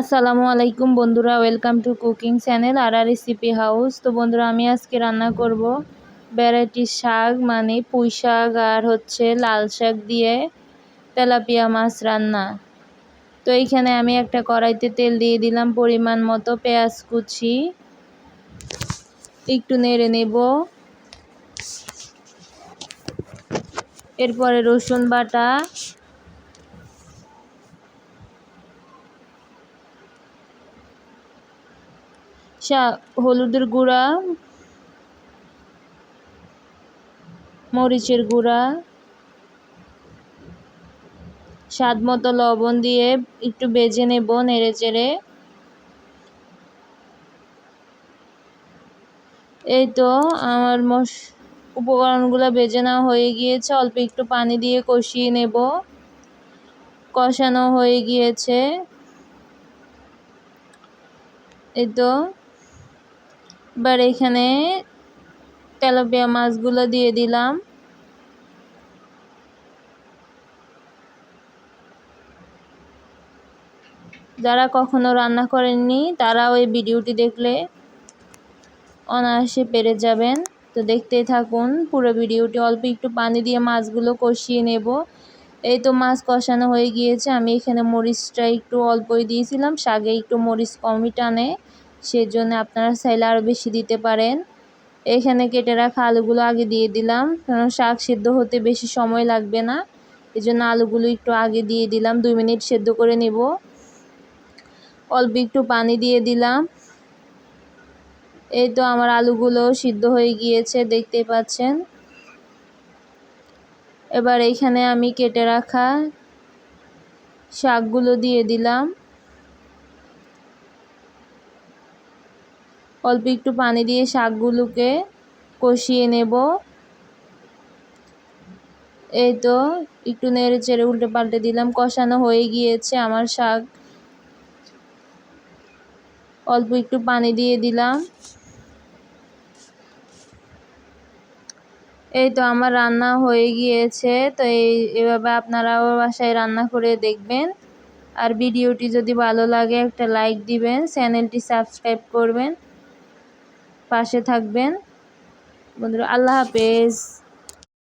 আসসালামু আলাইকুম বন্ধুরা, ওয়েলকাম টু কুকিং চ্যানেল আর রেসিপি হাউস। তো বন্ধুরা, আমি আজকে রান্না করব ভ্যারাইটি শাক, মানে পুঁই শাক আর লাল শাক দিয়ে তেলাপিয়া মাছ রান্না। তো এইখানে আমি একটা কড়াইতে তেল দিয়ে দিলাম পরিমাণ মতো, পেঁয়াজ কুচি একটু নেড়ে নেব, এরপরে রসুন বাটা, হলুদের গুঁড়া, মরিচের গুঁড়া, স্বাদ মতো লবণ দিয়ে একটু ভেজে নেব নেড়ে চেড়ে। এই তো আমার উপকরণগুলো ভেজে নেওয়া হয়ে গিয়েছে। অল্প একটু পানি দিয়ে কষিয়ে নেব। কষানো হয়ে গিয়েছে। এই তো এবার এখানে তেলাপিয়া মাছগুলো দিয়ে দিলাম। যারা কখনো রান্না করেননি তারা ওই ভিডিওটি দেখলে অনায়াসে পেরে যাবেন। তো দেখতেই থাকুন পুরো ভিডিওটি। অল্প একটু পানি দিয়ে মাছগুলো কষিয়ে নেব। এই তো মাছ কষানো হয়ে গিয়েছে। আমি এখানে মরিচটা একটু অল্পই দিয়েছিলাম, শাকে একটু মরিচ কমই টানে, সেজন্য আপনারা চাইলে আরও বেশি দিতে পারেন। এখানে কেটে রাখা আলুগুলো আগে দিয়ে দিলাম, কারণ শাক সিদ্ধ হতে বেশি সময় লাগবে না, এই জন্য আলুগুলো একটু আগে দিয়ে দিলাম। 2 মিনিট সেদ্ধ করে নেব। অল্প একটু পানি দিয়ে দিলাম। এই তো আমার আলুগুলো সিদ্ধ হয়ে গিয়েছে, দেখতেই পাচ্ছেন। এবার এইখানে আমি কেটে রাখা শাকগুলো দিয়ে দিলাম। অল্প একটু পানি দিয়ে শাকগুলোকে কষিয়ে নেব। এই তো একটু নেড়ে চেড়ে উল্টে পাল্টে দিলাম। কষানো হয়ে গিয়েছে আমার শাক। অল্প একটু পানি দিয়ে দিলাম। এই তো আমার রান্না হয়ে গিয়েছে। তো এভাবে আপনারাও বাসায় রান্না করে দেখবেন। আর ভিডিওটি যদি ভালো লাগে একটা লাইক দিবেন, চ্যানেলটি সাবস্ক্রাইব করবেন, পাশে থাকবেন বন্ধুরা। আল্লাহ হাফেজ।